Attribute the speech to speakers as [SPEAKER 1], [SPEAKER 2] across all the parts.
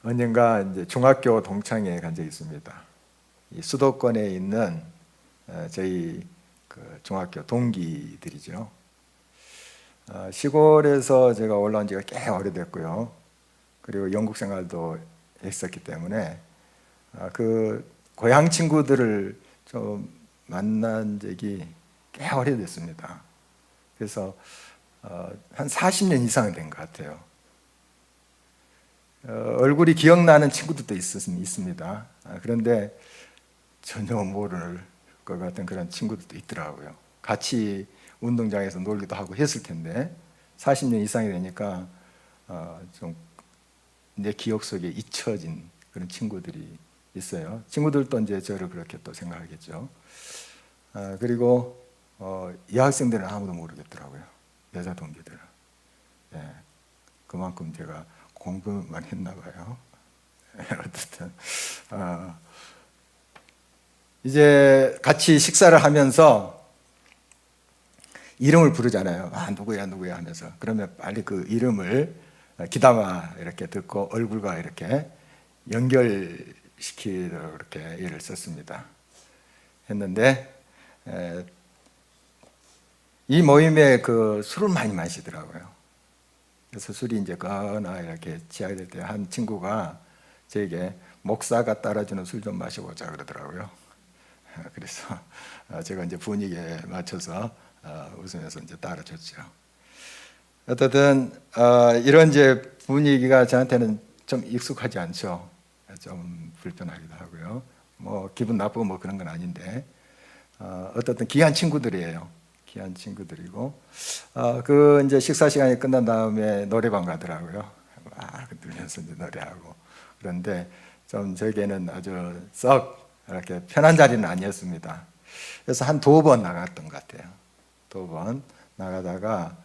[SPEAKER 1] 언젠가 이제 중학교 동창회에 간 적이 있습니다. 이 수도권에 있는 저희 그 중학교 동기들이죠. 시골에서 제가 올라온 지가 꽤 오래됐고요. 그리고 영국 생활도 했었기 때문에 그 고향 친구들을 좀 만난 적이 꽤 오래됐습니다. 그래서 한 40년 이상 된 것 같아요. 얼굴이 기억나는 친구들도 있습니다. 그런데 전혀 모를 것 같은 그런 친구들도 있더라고요. 같이 운동장에서 놀기도 하고 했을 텐데 40년 이상이 되니까 좀 내 기억 속에 잊혀진 그런 친구들이 있어요. 친구들도 이제 저를 그렇게 또 생각하겠죠. 그리고 여학생들은 아무도 모르겠더라고요. 여자 동기들은. 예, 그만큼 제가 공부만 했나 봐요. 어쨌든 이제 같이 식사를 하면서 이름을 부르잖아요. 누구야 누구야 하면서. 그러면 빨리 그 이름을 귀담아 이렇게 듣고 얼굴과 이렇게 연결시키도록 이렇게 애를 썼습니다. 했는데 이 모임에 그 술을 많이 마시더라고요. 그래서 술이 이제 거나 이렇게 취하게 될 때 한 친구가 저에게 목사가 따라주는 술 좀 마셔보자 그러더라고요. 그래서 제가 이제 분위기에 맞춰서 웃으면서 이제 따라줬죠. 어쨌든 이런 이제 분위기가 저한테는 좀 익숙하지 않죠. 좀 불편하기도 하고요. 뭐 기분 나쁘고 뭐 그런 건 아닌데 어쨌든 귀한 친구들이에요. 귀한 친구들이고 그 이제 식사 시간이 끝난 다음에 노래방 가더라고요. 막 들으면서 이제 노래하고 그런데 좀 저에게는 아주 썩 이렇게 편한 자리는 아니었습니다. 그래서 한 2번 나갔던 것 같아요. 2번 나가다가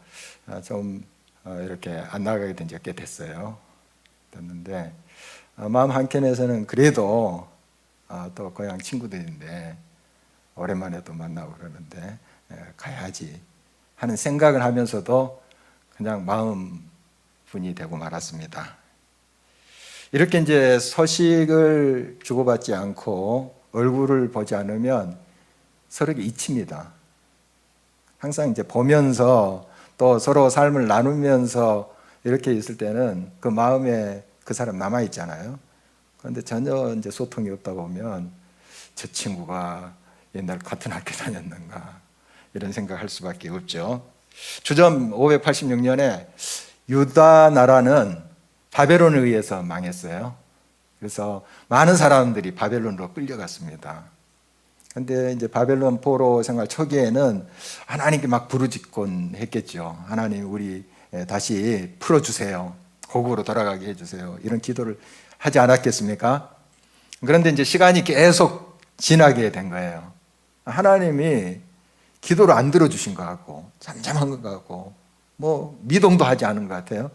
[SPEAKER 1] 좀 이렇게 안 나가게 된 지가 꽤 됐어요. 됐는데 마음 한켠에서는 그래도 또 고향 친구들인데 오랜만에 또 만나고 그러는데 가야지 하는 생각을 하면서도 그냥 마음 분이 되고 말았습니다. 이렇게 이제 소식을 주고받지 않고 얼굴을 보지 않으면 서로에게 잊힙니다. 항상 이제 보면서 또 서로 삶을 나누면서 이렇게 있을 때는 그 마음에 그 사람 남아 있잖아요. 그런데 전혀 이제 소통이 없다 보면 저 친구가 옛날 같은 학교 다녔는가 이런 생각할 수밖에 없죠. 주전 586년에 유다 나라는 바벨론에 의해서 망했어요. 그래서 많은 사람들이 바벨론으로 끌려갔습니다. 근데 이제 바벨론 포로 생활 초기에는 하나님께 막 부르짖곤 했겠죠. 하나님 우리 다시 풀어주세요. 고국으로 돌아가게 해주세요. 이런 기도를 하지 않았겠습니까? 그런데 이제 시간이 계속 지나게 된 거예요. 하나님이 기도를 안 들어주신 것 같고 잠잠한 것 같고 뭐 미동도 하지 않은 것 같아요.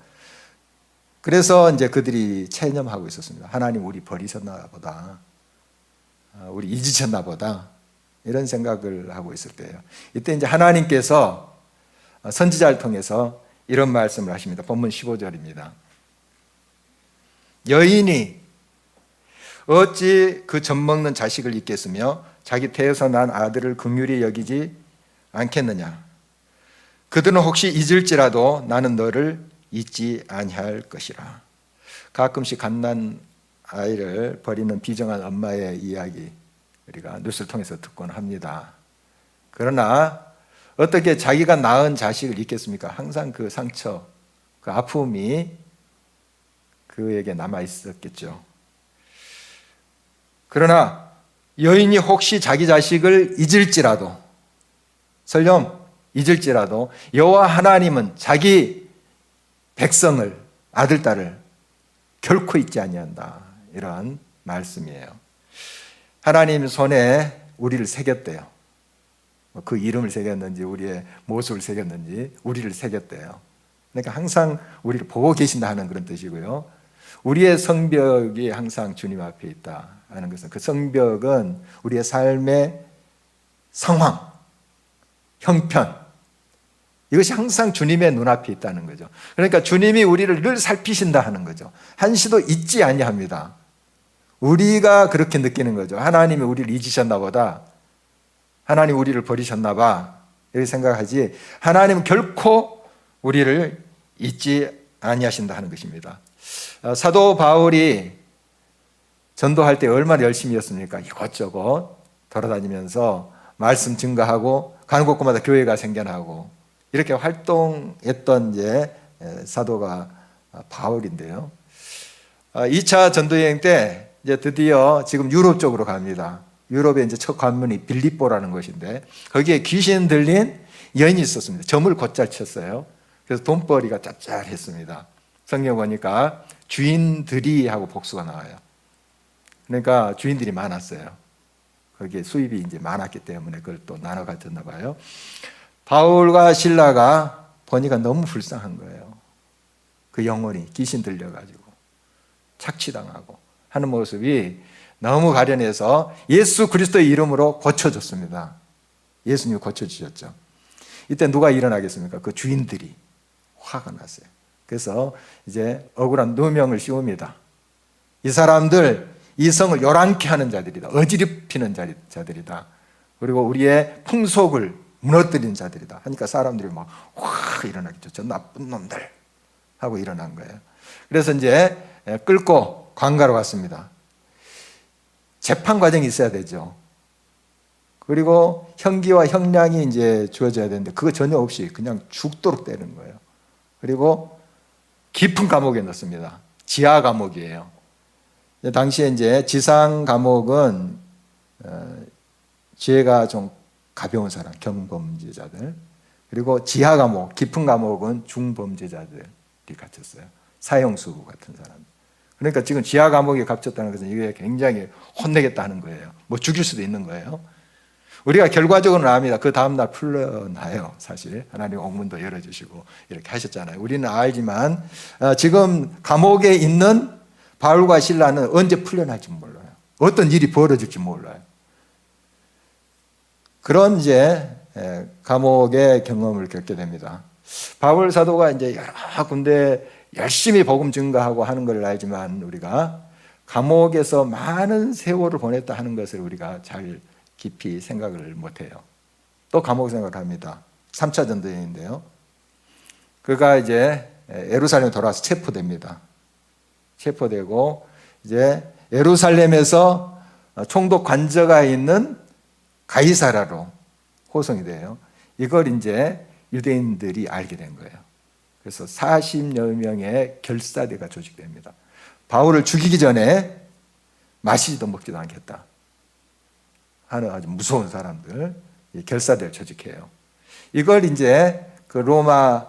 [SPEAKER 1] 그래서 이제 그들이 체념하고 있었습니다. 하나님 우리 버리셨나 보다. 우리 잊으셨나 보다. 이런 생각을 하고 있을 때예요. 이때 이제 하나님께서 선지자를 통해서 이런 말씀을 하십니다. 본문 15절입니다. 여인이 어찌 그 젖먹는 자식을 잊겠으며 자기 태에서 난 아들을 긍휼히 여기지 않겠느냐. 그들은 혹시 잊을지라도 나는 너를 잊지 아니할 것이라. 가끔씩 갓난 아이를 버리는 비정한 엄마의 이야기 우리가 뉴스를 통해서 듣곤 합니다. 그러나 어떻게 자기가 낳은 자식을 잊겠습니까? 항상 그 상처, 그 아픔이 그에게 남아 있었겠죠. 그러나 여인이 혹시 자기 자식을 잊을지라도 설령 잊을지라도 여호와 하나님은 자기 백성을 아들, 딸을 결코 잊지 아니한다. 이런 말씀이에요. 하나님 손에 우리를 새겼대요. 그 이름을 새겼는지 우리의 모습을 새겼는지 우리를 새겼대요. 그러니까 항상 우리를 보고 계신다 하는 그런 뜻이고요. 우리의 성벽이 항상 주님 앞에 있다 하는 것은 그 성벽은 우리의 삶의 상황, 형편 이것이 항상 주님의 눈앞에 있다는 거죠. 그러니까 주님이 우리를 늘 살피신다 하는 거죠. 한시도 잊지 아니합니다. 우리가 그렇게 느끼는 거죠. 하나님이 우리를 잊으셨나 보다. 하나님 우리를 버리셨나 봐. 이렇게 생각하지 하나님은 결코 우리를 잊지 아니하신다 하는 것입니다. 사도 바울이 전도할 때 얼마나 열심히 했습니까? 이것저것 돌아다니면서 말씀 증거하고 가는 곳마다 교회가 생겨나고 이렇게 활동했던 이제 사도가 바울인데요. 2차 전도여행 때 이제 드디어 지금 유럽 쪽으로 갑니다. 유럽의 이제 첫 관문이 빌립보라는 것인데 거기에 귀신 들린 여인이 있었습니다. 점을 곧잘 쳤어요. 그래서 돈벌이가 짭짤했습니다. 성경 보니까 주인들이 하고 복수가 나와요. 그러니까 주인들이 많았어요. 거기에 수입이 이제 많았기 때문에 그걸 또 나눠 가졌나 봐요. 바울과 실라가 보니까 너무 불쌍한 거예요. 그 영혼이 귀신 들려가지고 착취당하고 하는 모습이 너무 가련해서 예수 그리스도의 이름으로 고쳐줬습니다. 예수님이 고쳐주셨죠. 이때 누가 일어나겠습니까? 그 주인들이 화가 났어요. 그래서 이제 억울한 누명을 씌웁니다. 이 사람들 이 성을 요란케 하는 자들이다. 어지럽히는 자들이다. 그리고 우리의 풍속을 무너뜨리는 자들이다. 하니까 사람들이 막 확 일어나겠죠. 저 나쁜 놈들 하고 일어난 거예요. 그래서 이제 끌고 관가로 갔습니다. 재판 과정이 있어야 되죠. 그리고 형기와 형량이 이제 주어져야 되는데 그거 전혀 없이 그냥 죽도록 때리는 거예요. 그리고 깊은 감옥에 넣습니다. 지하 감옥이에요. 당시에 이제 지상 감옥은 죄가 좀 가벼운 사람, 경범죄자들, 그리고 지하 감옥, 깊은 감옥은 중범죄자들이 갇혔어요. 사형수 같은 사람. 그러니까 지금 지하 감옥에 갇혔다는 것은 이게 굉장히 혼내겠다는 거예요. 뭐 죽일 수도 있는 거예요. 우리가 결과적으로는 압니다. 그 다음날 풀려나요. 사실 하나님 옥문도 열어주시고 이렇게 하셨잖아요. 우리는 알지만 지금 감옥에 있는 바울과 실라는 언제 풀려날지 몰라요. 어떤 일이 벌어질지 몰라요. 그런 이제 감옥의 경험을 겪게 됩니다. 바울 사도가 이제 여러 군데 열심히 복음 증거하고 하는 걸 알지만 우리가 감옥에서 많은 세월을 보냈다 하는 것을 우리가 잘 깊이 생각을 못해요. 또 감옥 생각을 합니다. 3차 전도여행인데요. 그가 이제 예루살렘에 돌아와서 체포됩니다. 체포되고 이제 예루살렘에서 총독 관저가 있는 가이사라로 호송이 돼요. 이걸 이제 유대인들이 알게 된 거예요. 그래서 40여 명의 결사대가 조직됩니다. 바울을 죽이기 전에 마시지도 먹지도 않겠다 하는 아주 무서운 사람들, 결사대를 조직해요. 이걸 이제 그 로마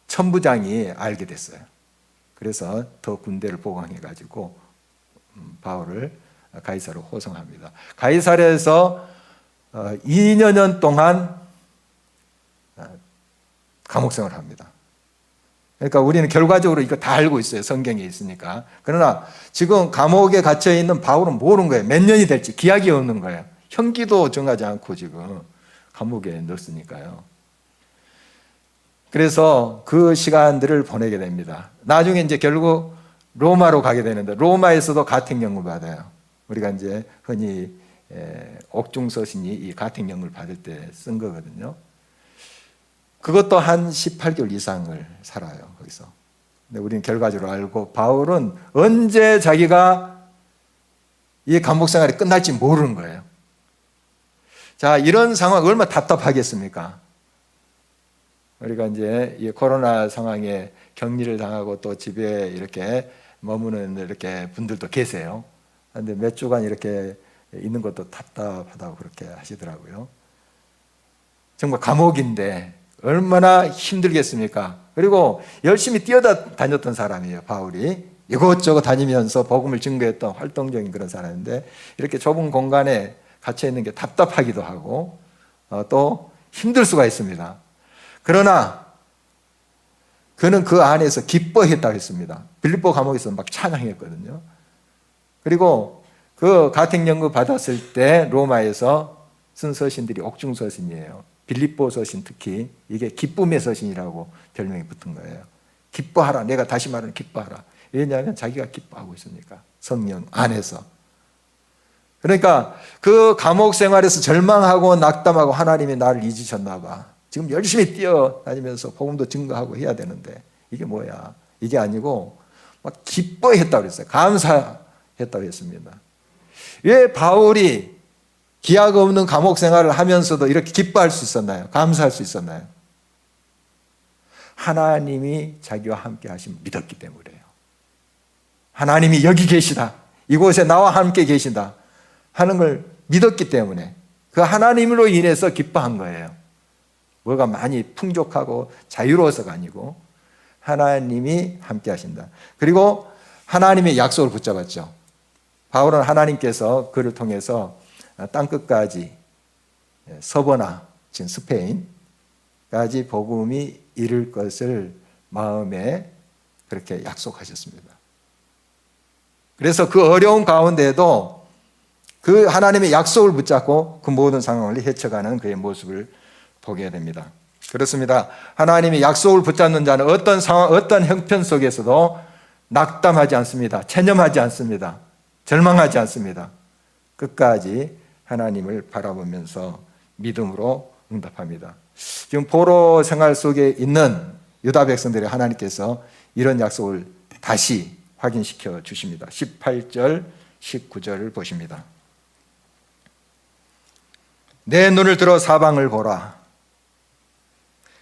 [SPEAKER 1] 천부장이 알게 됐어요. 그래서 더 군대를 보강해가지고 바울을 가이사로 호송합니다. 가이사랴에서 2년 동안 감옥생활을 합니다. 그러니까 우리는 결과적으로 이거 다 알고 있어요. 성경에 있으니까. 그러나 지금 감옥에 갇혀 있는 바울은 모르는 거예요. 몇 년이 될지 기약이 없는 거예요. 형기도 정하지 않고 지금 감옥에 넣었으니까요. 그래서 그 시간들을 보내게 됩니다. 나중에 이제 결국 로마로 가게 되는데 로마에서도 가택연금을 받아요. 우리가 이제 흔히 옥중서신이 이 가택연금을 받을 때 쓴 거거든요. 그것도 한 18개월 이상을 살아요, 거기서. 근데 우리는 결과적으로 알고 바울은 언제 자기가 이 감옥 생활이 끝날지 모르는 거예요. 자, 이런 상황 얼마나 답답하겠습니까? 우리가 이제 이 코로나 상황에 격리를 당하고 또 집에 이렇게 머무는 이렇게 분들도 계세요. 그런데 몇 주간 이렇게 있는 것도 답답하다고 그렇게 하시더라고요. 정말 감옥인데 얼마나 힘들겠습니까? 그리고 열심히 뛰어다녔던 사람이에요, 바울이. 이것저것 다니면서 복음을 증거했던 활동적인 그런 사람인데 이렇게 좁은 공간에 갇혀 있는 게 답답하기도 하고 또 힘들 수가 있습니다. 그러나 그는 그 안에서 기뻐했다고 했습니다. 빌립보 감옥에서 막 찬양했거든요. 그리고 그 가택연금 받았을 때 로마에서 쓴 서신들이 옥중서신이에요. 빌립보 서신 특히 이게 기쁨의 서신이라고 별명이 붙은 거예요. 기뻐하라. 내가 다시 말하는 기뻐하라. 왜냐하면 자기가 기뻐하고 있으니까. 성령 안에서. 그러니까 그 감옥 생활에서 절망하고 낙담하고 하나님이 나를 잊으셨나 봐. 지금 열심히 뛰어다니면서 복음도 증거하고 해야 되는데 이게 뭐야? 이게 아니고 막 기뻐했다고 그랬어요. 감사했다고 했습니다. 왜 바울이 기약 없는 감옥 생활을 하면서도 이렇게 기뻐할 수 있었나요? 감사할 수 있었나요? 하나님이 자기와 함께 하심 믿었기 때문이에요. 하나님이 여기 계시다. 이곳에 나와 함께 계신다 하는 걸 믿었기 때문에 그 하나님으로 인해서 기뻐한 거예요. 뭐가 많이 풍족하고 자유로워서가 아니고 하나님이 함께 하신다. 그리고 하나님의 약속을 붙잡았죠. 바울은 하나님께서 그를 통해서 땅끝까지 서버나 지금 스페인까지 복음이 이를 것을 마음에 그렇게 약속하셨습니다. 그래서 그 어려운 가운데에도 그 하나님의 약속을 붙잡고 그 모든 상황을 헤쳐가는 그의 모습을 보게 됩니다. 그렇습니다. 하나님의 약속을 붙잡는 자는 어떤 상황, 어떤 형편 속에서도 낙담하지 않습니다. 체념하지 않습니다. 절망하지 않습니다. 끝까지 하나님을 바라보면서 믿음으로 응답합니다. 지금 포로 생활 속에 있는 유다 백성들의 하나님께서 이런 약속을 다시 확인시켜 주십니다. 18절, 19절을 보십니다. 내 눈을 들어 사방을 보라.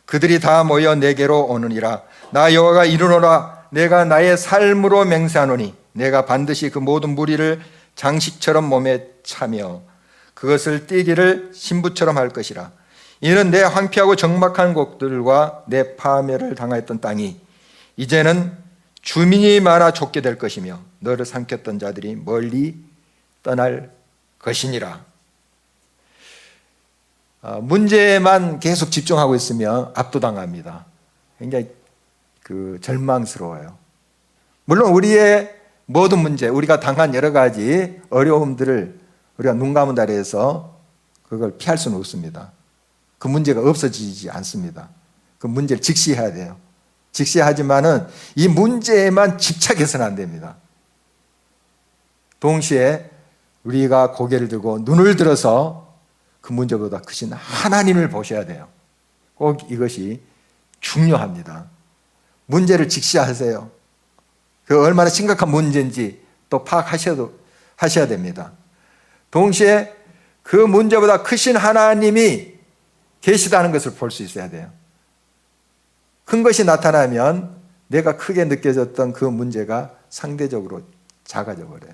[SPEAKER 1] 그들이 다 모여 내게로 오느니라. 나 여호와가 이르노라. 내가 나의 삶으로 맹세하노니 내가 반드시 그 모든 무리를 장식처럼 몸에 차며 그것을 띠기를 신부처럼 할 것이라. 이는 내 황폐하고 적막한 곳들과 내 파멸을 당하였던 땅이 이제는 주민이 많아 좁게 될 것이며 너를 삼켰던 자들이 멀리 떠날 것이니라. 문제에만 계속 집중하고 있으면 압도당합니다. 굉장히 절망스러워요. 물론 우리의 모든 문제, 우리가 당한 여러 가지 어려움들을 우리가 눈 감은 자리에서 그걸 피할 수는 없습니다. 그 문제가 없어지지 않습니다. 그 문제를 직시해야 돼요. 직시하지만은 이 문제에만 집착해서는 안 됩니다. 동시에 우리가 고개를 들고 눈을 들어서 그 문제보다 크신 하나님을 보셔야 돼요. 꼭 이것이 중요합니다. 문제를 직시하세요. 그 얼마나 심각한 문제인지 또 파악하셔야 됩니다. 동시에 그 문제보다 크신 하나님이 계시다는 것을 볼 수 있어야 돼요. 큰 것이 나타나면 내가 크게 느껴졌던 그 문제가 상대적으로 작아져 버려요.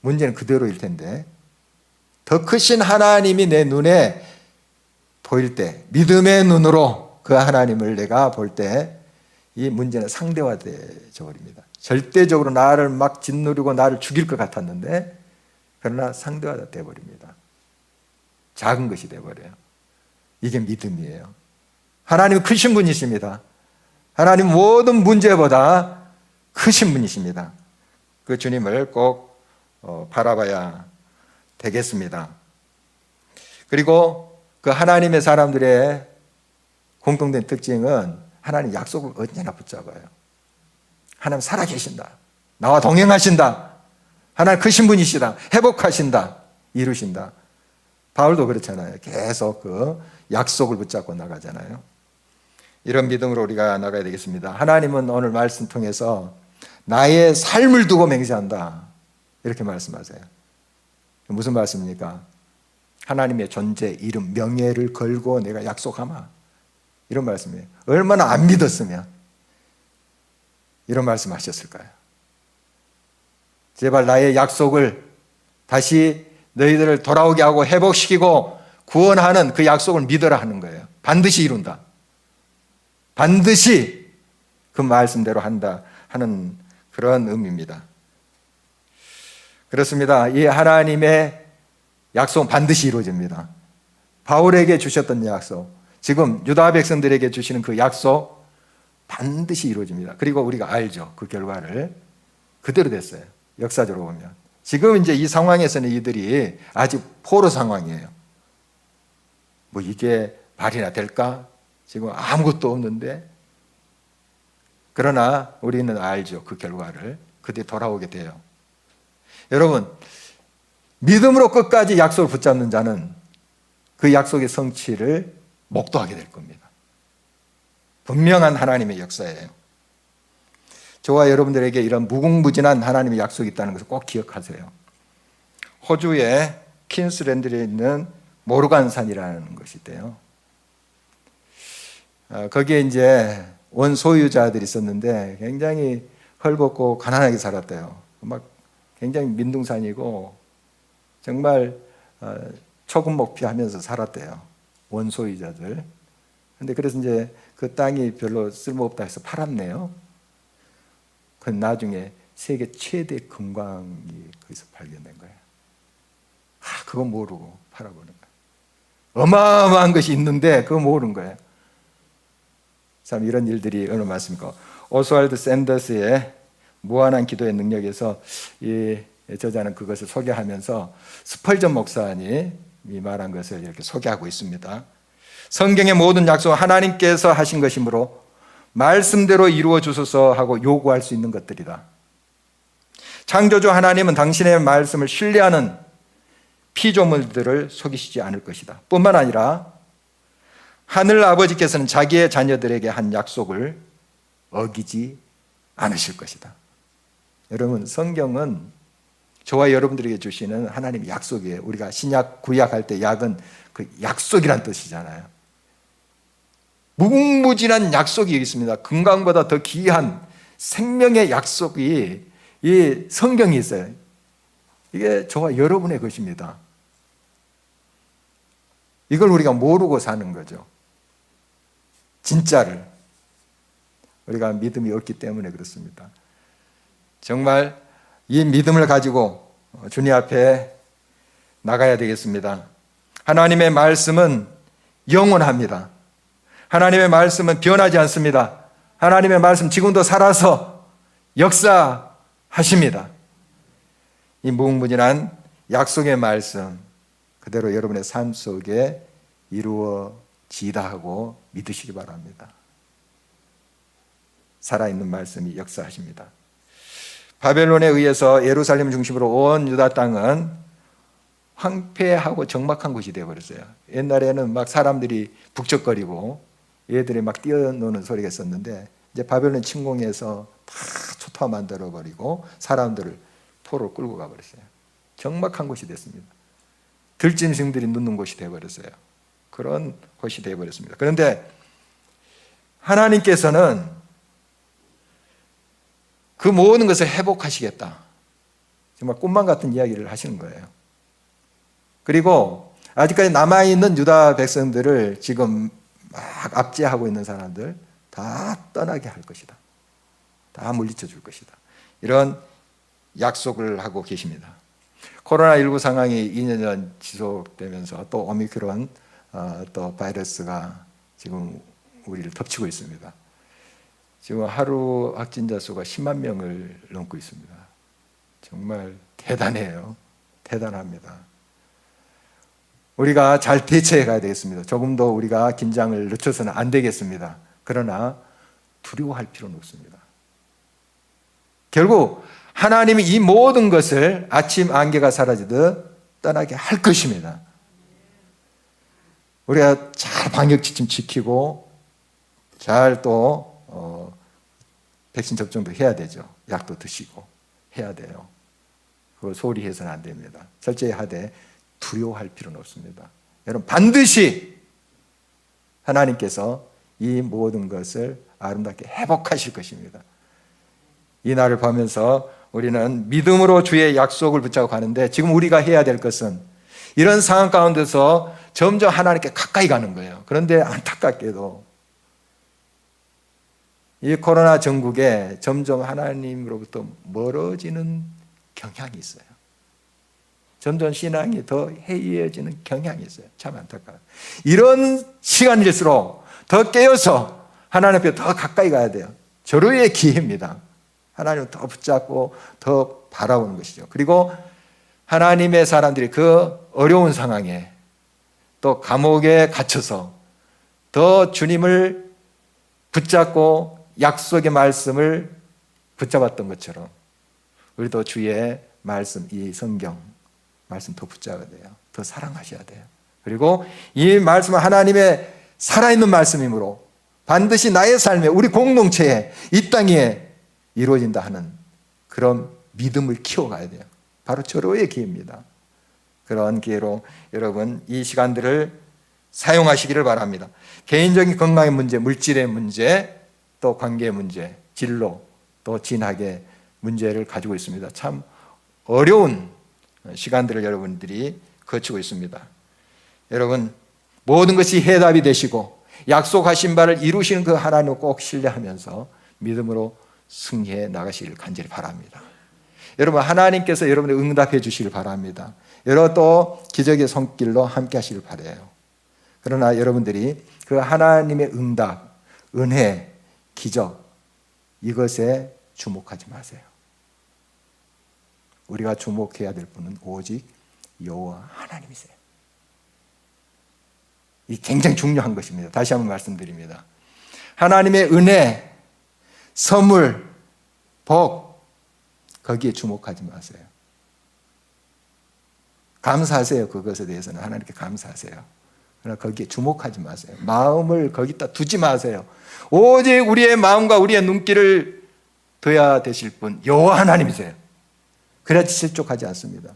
[SPEAKER 1] 문제는 그대로일 텐데 더 크신 하나님이 내 눈에 보일 때, 믿음의 눈으로 그 하나님을 내가 볼 때 이 문제는 상대화되어 버립니다. 절대적으로 나를 막 짓누르고 나를 죽일 것 같았는데 그러나 상대화가 되어 버립니다. 작은 것이 되어 버려요. 이게 믿음이에요. 하나님은 크신 분이십니다. 하나님 모든 문제보다 크신 분이십니다. 그 주님을 꼭 바라봐야 되겠습니다. 그리고 그 하나님의 사람들의 공통된 특징은 하나님 약속을 언제나 붙잡아요. 하나님 살아계신다. 나와 동행하신다. 하나님 크신 분이시다. 회복하신다. 이루신다. 바울도 그렇잖아요. 계속 그 약속을 붙잡고 나가잖아요. 이런 믿음으로 우리가 나가야 되겠습니다. 하나님은 오늘 말씀 통해서 나의 삶을 두고 맹세한다. 이렇게 말씀하세요. 무슨 말씀입니까? 하나님의 존재, 이름, 명예를 걸고 내가 약속하마. 이런 말씀이에요. 얼마나 안 믿었으면 이런 말씀 하셨을까요? 제발 나의 약속을 다시 너희들을 돌아오게 하고 회복시키고 구원하는 그 약속을 믿어라 하는 거예요. 반드시 이룬다. 반드시 그 말씀대로 한다 하는 그런 의미입니다. 그렇습니다. 이 하나님의 약속은 반드시 이루어집니다. 바울에게 주셨던 약속, 지금 유다 백성들에게 주시는 그 약속 반드시 이루어집니다. 그리고 우리가 알죠. 그 결과를 그대로 됐어요. 역사적으로 보면. 지금 이제 이 상황에서는 이들이 아직 포로 상황이에요. 뭐 이게 말이나 될까? 지금 아무것도 없는데. 그러나 우리는 알죠. 그 결과를. 그때 돌아오게 돼요. 여러분, 믿음으로 끝까지 약속을 붙잡는 자는 그 약속의 성취를 목도하게 될 겁니다. 분명한 하나님의 역사예요. 저와 여러분들에게 이런 무궁무진한 하나님의 약속이 있다는 것을 꼭 기억하세요. 호주의 퀸스랜드에 있는 모르간산이라는 것이 있대요. 거기에 이제 원소유자들이 있었는데 굉장히 헐벗고 가난하게 살았대요. 막 굉장히 민둥산이고 정말 초급목피하면서 살았대요. 원소유자들. 근데 그래서 이제 그 땅이 별로 쓸모없다 해서 팔았네요. 그 나중에 세계 최대 금광이 거기서 발견된 거예요. 그거 모르고 팔아버린 거예요. 어마어마한 것이 있는데 그거 모르는 거예요. 참 이런 일들이 어느 맞습니까? 오스왈드 샌더스의 무한한 기도의 능력에서 이 저자는 그것을 소개하면서 스펄전 목사님이 말한 것을 이렇게 소개하고 있습니다. 성경의 모든 약속은 하나님께서 하신 것이므로 말씀대로 이루어 주소서 하고 요구할 수 있는 것들이다. 창조주 하나님은 당신의 말씀을 신뢰하는 피조물들을 속이시지 않을 것이다. 뿐만 아니라 하늘 아버지께서는 자기의 자녀들에게 한 약속을 어기지 않으실 것이다. 여러분, 성경은 저와 여러분들에게 주시는 하나님의 약속이에요. 우리가 신약, 구약 할 때 약은 그 약속이란 뜻이잖아요. 무궁무진한 약속이 있습니다. 건강보다 더 귀한 생명의 약속이 이 성경이 있어요. 이게 저와 여러분의 것입니다. 이걸 우리가 모르고 사는 거죠. 진짜를. 우리가 믿음이 없기 때문에 그렇습니다. 정말 이 믿음을 가지고 주님 앞에 나가야 되겠습니다. 하나님의 말씀은 영원합니다. 하나님의 말씀은 변하지 않습니다. 하나님의 말씀 지금도 살아서 역사하십니다. 이 무궁무진한 약속의 말씀 그대로 여러분의 삶 속에 이루어지다 하고 믿으시기 바랍니다. 살아있는 말씀이 역사하십니다. 바벨론에 의해서 예루살렘 중심으로 온 유다 땅은 황폐하고 적막한 곳이 되어버렸어요. 옛날에는 막 사람들이 북적거리고 얘들이 막 뛰어노는 소리가 있었는데 이제 바벨론 침공해서 다 초토화 만들어버리고 사람들을 포로 끌고 가버렸어요. 적막한 곳이 됐습니다. 들짐승들이 눕는 곳이 되어버렸어요. 그런 곳이 되어버렸습니다. 그런데 하나님께서는 그 모든 것을 회복하시겠다. 정말 꿈만 같은 이야기를 하시는 거예요. 그리고 아직까지 남아있는 유다 백성들을 지금 막 압제하고 있는 사람들 다 떠나게 할 것이다. 다 물리쳐 줄 것이다. 이런 약속을 하고 계십니다. 코로나19 상황이 2년 지속되면서 또 오미크론 또 바이러스가 지금 우리를 덮치고 있습니다. 지금 하루 확진자 수가 10만 명을 넘고 있습니다. 정말 대단해요. 대단합니다. 우리가 잘 대처해 가야 되겠습니다. 조금 더 우리가 긴장을 늦춰서는 안 되겠습니다. 그러나 두려워할 필요는 없습니다. 결국 하나님이 이 모든 것을 아침 안개가 사라지듯 떠나게 할 것입니다. 우리가 잘 방역지침 지키고 잘 또 백신 접종도 해야 되죠. 약도 드시고 해야 돼요. 그거 소홀히 해서는 안 됩니다. 철저히 하되 두려워할 필요는 없습니다. 여러분 반드시 하나님께서 이 모든 것을 아름답게 회복하실 것입니다. 이 날을 보면서 우리는 믿음으로 주의 약속을 붙잡고 가는데 지금 우리가 해야 될 것은 이런 상황 가운데서 점점 하나님께 가까이 가는 거예요. 그런데 안타깝게도 이 코로나 전국에 점점 하나님으로부터 멀어지는 경향이 있어요. 점점 신앙이 더 해이해지는 경향이 있어요. 참 안타까워요. 이런 시간일수록 더 깨어서 하나님 앞에 더 가까이 가야 돼요. 절호의 기회입니다. 하나님을 더 붙잡고 더 바라보는 것이죠. 그리고 하나님의 사람들이 그 어려운 상황에 또 감옥에 갇혀서 더 주님을 붙잡고 약속의 말씀을 붙잡았던 것처럼 우리도 주의 말씀, 이 성경 말씀 더 붙잡아야 돼요. 더 사랑하셔야 돼요. 그리고 이 말씀은 하나님의 살아있는 말씀이므로 반드시 나의 삶에, 우리 공동체에, 이 땅에 이루어진다 하는 그런 믿음을 키워가야 돼요. 바로 절호의 기회입니다. 그런 기회로 여러분 이 시간들을 사용하시기를 바랍니다. 개인적인 건강의 문제, 물질의 문제, 또 관계의 문제, 진로, 또 진학의 문제를 가지고 있습니다. 참 어려운 시간들을 여러분들이 거치고 있습니다. 여러분 모든 것이 해답이 되시고 약속하신 바를 이루시는 그 하나님을 꼭 신뢰하면서 믿음으로 승리해 나가시길 간절히 바랍니다. 여러분 하나님께서 여러분의 응답해 주시길 바랍니다. 여러 또 기적의 손길로 함께 하시길 바라요. 그러나 여러분들이 그 하나님의 응답, 은혜, 기적 이것에 주목하지 마세요. 우리가 주목해야 될 분은 오직 여호와 하나님이세요. 이 굉장히 중요한 것입니다. 다시 한번 말씀드립니다. 하나님의 은혜, 선물, 복 거기에 주목하지 마세요. 감사하세요. 그것에 대해서는 하나님께 감사하세요. 그러나 거기에 주목하지 마세요. 마음을 거기다 두지 마세요. 오직 우리의 마음과 우리의 눈길을 둬야 되실 분 여호와 하나님이세요. 그래야지 실족하지 않습니다.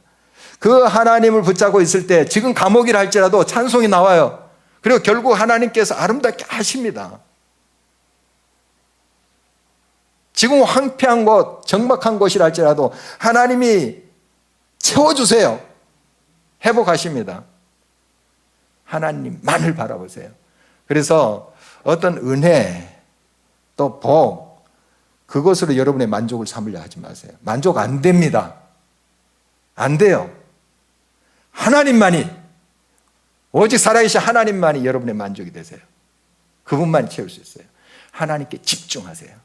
[SPEAKER 1] 그 하나님을 붙잡고 있을 때 지금 감옥이라 할지라도 찬송이 나와요. 그리고 결국 하나님께서 아름답게 하십니다. 지금 황폐한 곳, 적막한 곳이라 할지라도 하나님이 채워주세요. 회복하십니다. 하나님만을 바라보세요. 그래서 어떤 은혜 또 복 그것으로 여러분의 만족을 삼으려 하지 마세요. 만족 안 됩니다. 안 돼요. 하나님만이 오직 살아계신 하나님만이 여러분의 만족이 되세요. 그분만이 채울 수 있어요. 하나님께 집중하세요.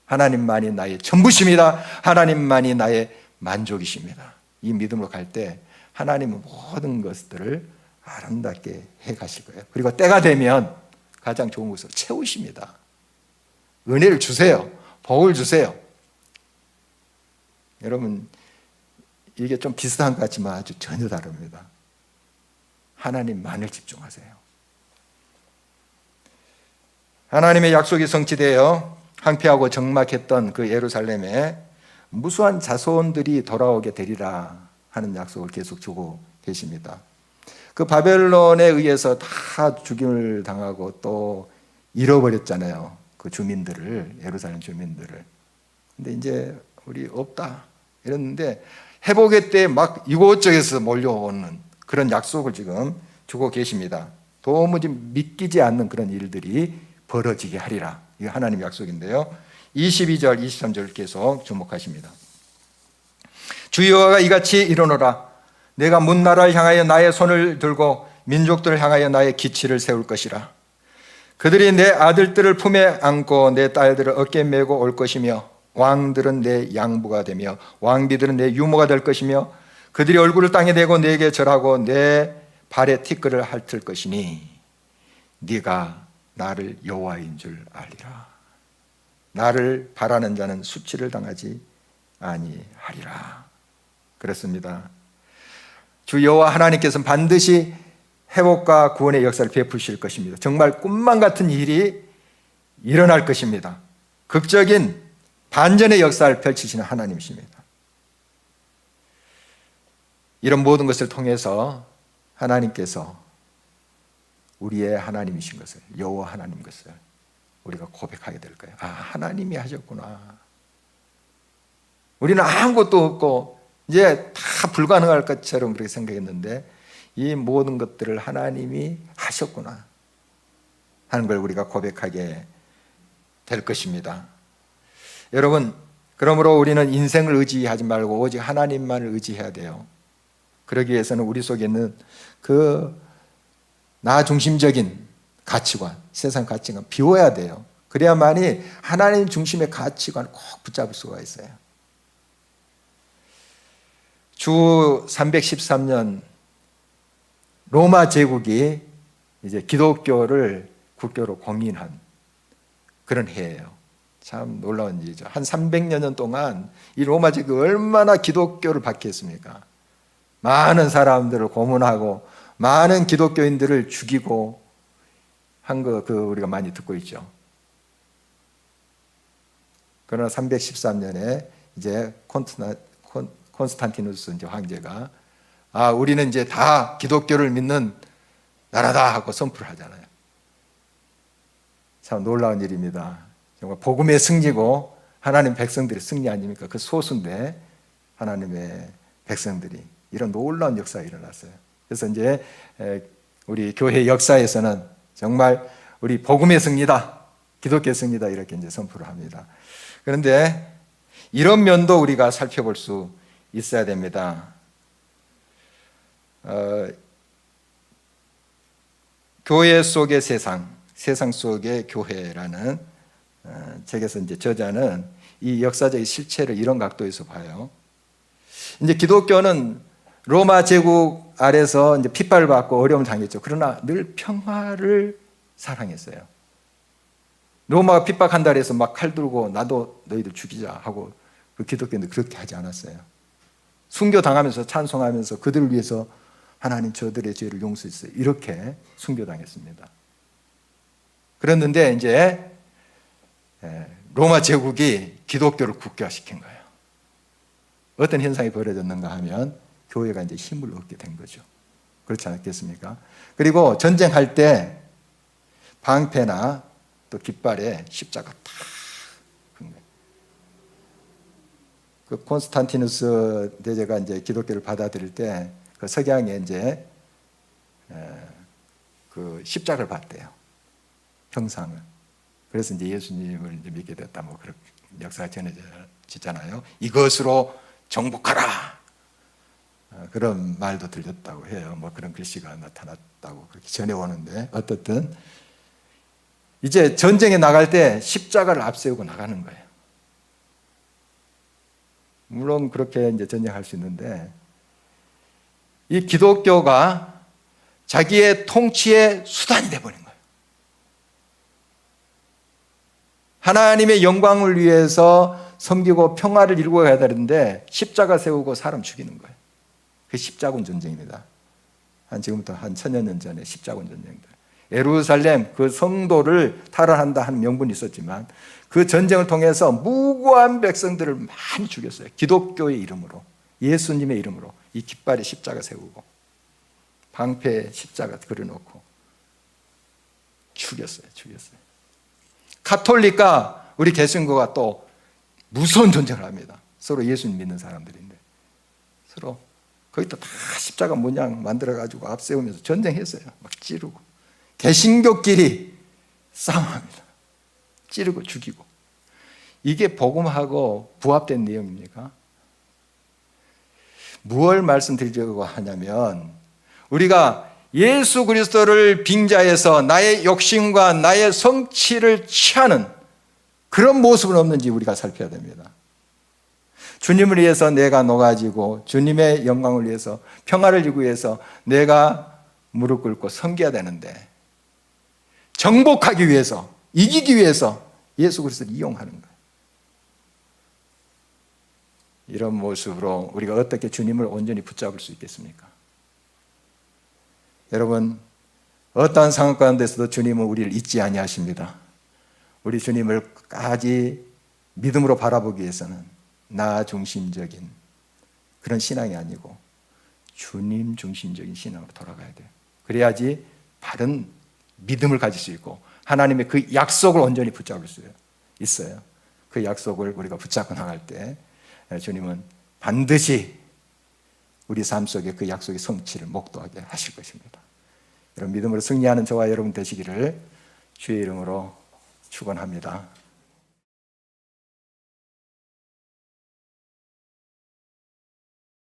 [SPEAKER 1] 하나님만이 나의 전부십니다. 하나님만이 나의 만족이십니다. 이 믿음으로 갈 때 하나님은 모든 것들을 아름답게 해 가실 거예요. 그리고 때가 되면 가장 좋은 것으로 채우십니다. 은혜를 주세요. 복을 주세요. 여러분 이게 좀 비슷한 것 같지만 아주 전혀 다릅니다. 하나님만을 집중하세요. 하나님의 약속이 성취되어 황폐하고 적막했던 그 예루살렘에 무수한 자손들이 돌아오게 되리라 하는 약속을 계속 주고 계십니다. 그 바벨론에 의해서 다 죽임을 당하고 또 잃어버렸잖아요. 그 주민들을, 예루살렘 주민들을. 근데 이제 우리 없다 이랬는데 회복의 때 막 이곳저곳에서 몰려오는 그런 약속을 지금 주고 계십니다. 도무지 믿기지 않는 그런 일들이 벌어지게 하리라. 이게 하나님의 약속인데요. 22절, 23절 계속 주목하십니다. 주 여호와가 이같이 이르노라. 내가 문 나라를 향하여 나의 손을 들고 민족들을 향하여 나의 기치를 세울 것이라. 그들이 내 아들들을 품에 안고 내 딸들을 어깨에 메고 올 것이며 왕들은 내 양부가 되며 왕비들은 내 유모가 될 것이며 그들이 얼굴을 땅에 대고 내게 절하고 내 발에 티끌을 핥을 것이니 네가 나를 여호와인 줄 알리라. 나를 바라는 자는 수치를 당하지 아니하리라. 그렇습니다. 주 여호와 하나님께서는 반드시 회복과 구원의 역사를 베푸실 것입니다. 정말 꿈만 같은 일이 일어날 것입니다. 극적인 반전의 역사를 펼치시는 하나님이십니다. 이런 모든 것을 통해서 하나님께서 우리의 하나님이신 것을, 여호와 하나님 것을 우리가 고백하게 될 거예요. 아, 하나님이 하셨구나. 우리는 아무것도 없고 이제 다 불가능할 것처럼 그렇게 생각했는데 이 모든 것들을 하나님이 하셨구나 하는 걸 우리가 고백하게 될 것입니다. 여러분, 그러므로 우리는 인생을 의지하지 말고 오직 하나님만을 의지해야 돼요. 그러기 위해서는 우리 속에 있는 그 나 중심적인 가치관, 세상 가치관 비워야 돼요. 그래야만이 하나님 중심의 가치관을 꼭 붙잡을 수가 있어요. 주 313년 로마 제국이 이제 기독교를 국교로 공인한 그런 해예요. 참 놀라운 일이죠. 한 300여 년 동안 이 로마 제국이 얼마나 기독교를 박해했습니까? 많은 사람들을 고문하고 많은 기독교인들을 죽이고 한 거 우리가 많이 듣고 있죠. 그러나 313년에 이제 콘스탄티누스 이제 황제가 우리는 이제 다 기독교를 믿는 나라다 하고 선포를 하잖아요. 참 놀라운 일입니다. 정말 복음의 승리고 하나님 백성들의 승리 아닙니까? 그 소수인데 하나님의 백성들이 이런 놀라운 역사가 일어났어요. 그래서 이제 우리 교회 역사에서는 정말 우리 복음의 승리다, 기독교의 승리다 이렇게 이제 선포를 합니다. 그런데 이런 면도 우리가 살펴볼 수 있어야 됩니다. 교회 속의 세상 속의 교회라는 책에서 이제 저자는 이 역사적인 실체를 이런 각도에서 봐요. 이제 기독교는 로마 제국 아래서 이제 핍박을 받고 어려움을 당했죠. 그러나 늘 평화를 사랑했어요. 로마가 핍박한다 해서 막 칼 들고 나도 너희들 죽이자 하고 그 기독교는 그렇게 하지 않았어요. 순교당하면서 찬송하면서 그들을 위해서 하나님 저들의 죄를 용서했어요. 이렇게 순교당했습니다. 그랬는데 이제 로마 제국이 기독교를 국교화시킨 거예요. 어떤 현상이 벌어졌는가 하면 교회가 이제 힘을 얻게 된 거죠. 그렇지 않겠습니까? 그리고 전쟁할 때 방패나 또 깃발에 십자가 탁 큰 거예요. 그 콘스탄티누스 대제가 이제 기독교를 받아들일 때 그 석양에 이제 그 십자가를 봤대요. 형상을. 그래서 이제 예수님을 이제 믿게 됐다. 뭐 그런 역사가 전해지잖아요. 이것으로 정복하라. 그런 말도 들렸다고 해요. 뭐 그런 글씨가 나타났다고 그렇게 전해오는데 어떻든 이제 전쟁에 나갈 때 십자가를 앞세우고 나가는 거예요. 물론 그렇게 이제 전쟁할 수 있는데 이 기독교가 자기의 통치의 수단이 되어버린 거예요. 하나님의 영광을 위해서 섬기고 평화를 이루고 가야 되는데 십자가 세우고 사람 죽이는 거예요. 그 십자군 전쟁입니다. 지금부터 한 1000여 전에 십자군 전쟁들. 예루살렘 그 성도를 탈환한다 하는 명분이 있었지만 그 전쟁을 통해서 무고한 백성들을 많이 죽였어요. 기독교의 이름으로, 예수님의 이름으로 이 깃발에 십자가 세우고 방패에 십자가 그려놓고 죽였어요. 가톨릭과 우리 개신교가 또 무서운 전쟁을 합니다. 서로 예수님 믿는 사람들인데 서로 거기다 다 십자가 문양 만들어가지고 앞세우면서 전쟁했어요. 막 찌르고 개신교끼리 싸움합니다. 찌르고 죽이고. 이게 복음하고 부합된 내용입니까? 무엇을 말씀드리려고 하냐면 우리가 예수 그리스도를 빙자해서 나의 욕심과 나의 성취를 취하는 그런 모습은 없는지 우리가 살펴야 됩니다. 주님을 위해서 내가 녹아지고 주님의 영광을 위해서 평화를 이루기 위해서 내가 무릎 꿇고 섬겨야 되는데 정복하기 위해서 이기기 위해서 예수 그리스도를 이용하는 거예요. 이런 모습으로 우리가 어떻게 주님을 온전히 붙잡을 수 있겠습니까? 여러분 어떠한 상황 가운데서도 주님은 우리를 잊지 아니하십니다. 우리 주님을 끝까지 믿음으로 바라보기 위해서는 나 중심적인 그런 신앙이 아니고 주님 중심적인 신앙으로 돌아가야 돼요. 그래야지 바른 믿음을 가질 수 있고 하나님의 그 약속을 온전히 붙잡을 수 있어요. 그 약속을 우리가 붙잡고 나갈 때 주님은 반드시 우리 삶 속에 그 약속의 성취를 목도하게 하실 것입니다. 여러분 믿음으로 승리하는 저와 여러분 되시기를 주의 이름으로 축원합니다.